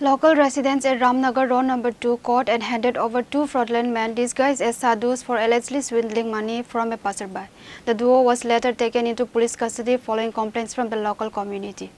Local residents at Ramnagar Road No. 2 caught and handed over two fraudulent men disguised as sadhus for allegedly swindling money from a passerby. The duo was later taken into police custody following complaints from the local community.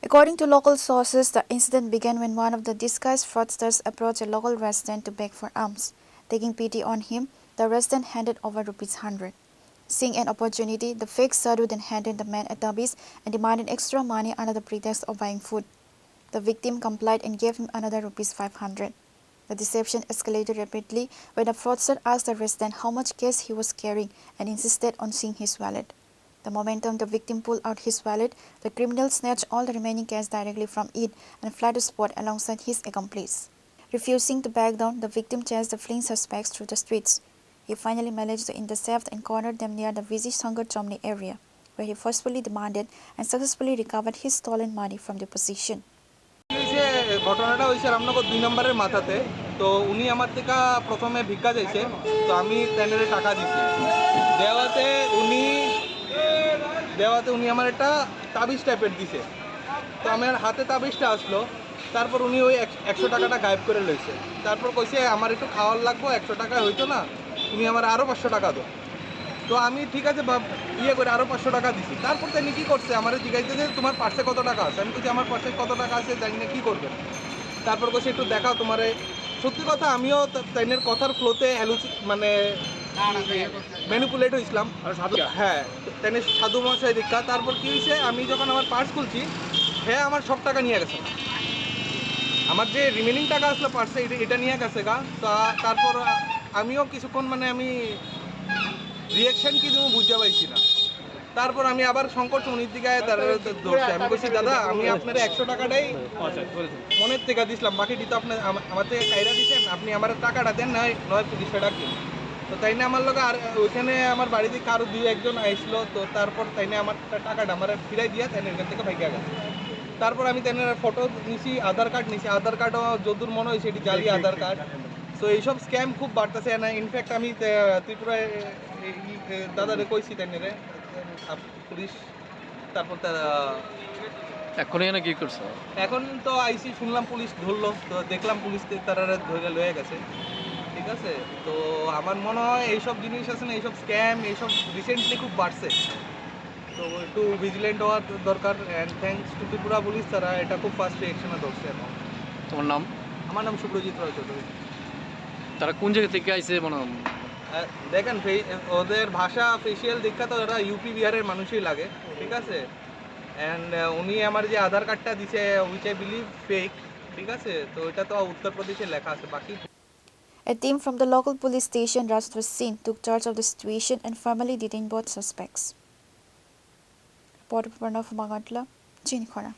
According to local sources, the incident began when one of the disguised fraudsters approached a local resident to beg for alms. Taking pity on him, the resident handed over ₹100. Seeing an opportunity, the fake sadhu then handed the man a tabis and demanded extra money under the pretext of buying food. The victim complied and gave him another ₹500. The deception escalated rapidly when the fraudster asked the resident how much cash he was carrying and insisted on seeing his wallet. The moment the victim pulled out his wallet, the criminal snatched all the remaining cash directly from it and fled the spot alongside his accomplice. Refusing to back down, the victim chased the fleeing suspects through the streets. He finally managed to intercept and cornered them near the busy Sangar Chomni area, where he forcefully demanded and successfully recovered his stolen money from the possession. ঘটনাটা হয়েছে রামনগর 2 নম্বরের মাথাতে। তো উনি আমার থেকে প্রথমে ভিক্ষা চাইছে, তো আমি ট্রেনের টাকা দিছি। দেওয়াতে উনি আমার একটা তাবিজ টাইপের দিছে। তো আমার হাতে তাবিজটা আসলো, তারপর উনি ওই 100 টাকাটা গায়েব করে লইছে। তারপর কইছে আমার একটু খাওয়ার লাগবো, 100 টাকায় হইতো না, তুমি আমার আরও 500 টাকা দাও। তো আমি ঠিক আছে ইয়ে করে আরও 500 টাকা দিছি। তারপর তিনি কী করছে, আমার জিজ্ঞাসা তোমার পার্সে কত টাকা আছে। আমি বলছি আমার পার্সে কত টাকা আছে জানি না, কী করবেন। তারপর কইছে একটু দেখাও তোমার। সত্যি কথা আমিও তাইনের কথার ফ্লোতে মানে ম্যানিপুলেট হয়েছিলাম। হ্যাঁ, তাইনের সাধু মশাই দীক্ষা। তারপর কী হয়েছে, আমি যখন আমার পার্স খুলছি, হ্যাঁ আমার সব টাকা নিয়ে গেছে। আমার যে রিমেনিং টাকা আসলো পার্সে এটা নিয়ে গেছে গা। তারপর আমিও কিছুক্ষণ মানে আমি রিয়াকশান কি তুমি বুঝতে পারছি না। তারপর আমি আবার সংকট উনির দিকে ধরছি। আমি বলছি দাদা আমি আপনার 100 টাকাটাই মনের থেকে দিছিলাম, বাকিটি তো আপনি আমার থেকে কাইরা দিচ্ছেন, আপনি আমার টাকাটা দেন, নয় পুলিশ ডাকেন। তো তাই না আমার লোক আর ওইখানে আমার বাড়ি থেকে আরও 2-1 আসলো। তো তারপর তাই না আমার টাকাটা আমার ফিরাই দিয়া তাই এখান থেকে ভাইগা গেছে। তারপর আমি তাই ফটো নিছি, আধার কার্ড নিছি। আধার কার্ডও যদুর মনে হয়েছে এটি জালি আধার কার্ড। তো এইসব স্ক্যাম খুব বাড়তেছে না। ইনফ্যাক্ট আমি ত্রিপুরায় দাদারে কইছি তাই রে পুলিশ। তারপর তারা এখন এখানে কি করছো? এখন তো আইসি, শুনলাম পুলিশ ধরলো, তো দেখলাম পুলিশ তারা ধরে লয়ে গেছে। ঠিক আছে, তো আমার মনে হয় এইসব জিনিস আছে না, এইসব স্ক্যাম এইসব রিসেন্টলি খুব বাড়ছে। তো একটু ভিজিলেন্ট হওয়ার দরকার। And thanks to Tripura police, তারা এটা খুব ফাস্ট রিঅ্যাকশনে ধরছে এখন। তোমার নাম? আমার নাম সুব্রজিৎ রায় চৌধুরী। তারা কোন জায়গা থেকে আইছে মনে দেখেন ওদের ভাষা ফেসিয়াল দেখা তো ওরা ইউপি বিহারের মানুষই লাগে। ঠিক আছে, অ্যান্ড উনি আমার যে আধার কার্ডটা দিছে উইচ আই বিলিভ ফেক। ঠিক আছে, তো এটা তো উত্তরপ্রদেশে লেখা আছে। বাকি A team from the local police station rushed to the scene, took charge of the situation and formally detained both suspects. Reporter Pranav Magadla, Chinkhara.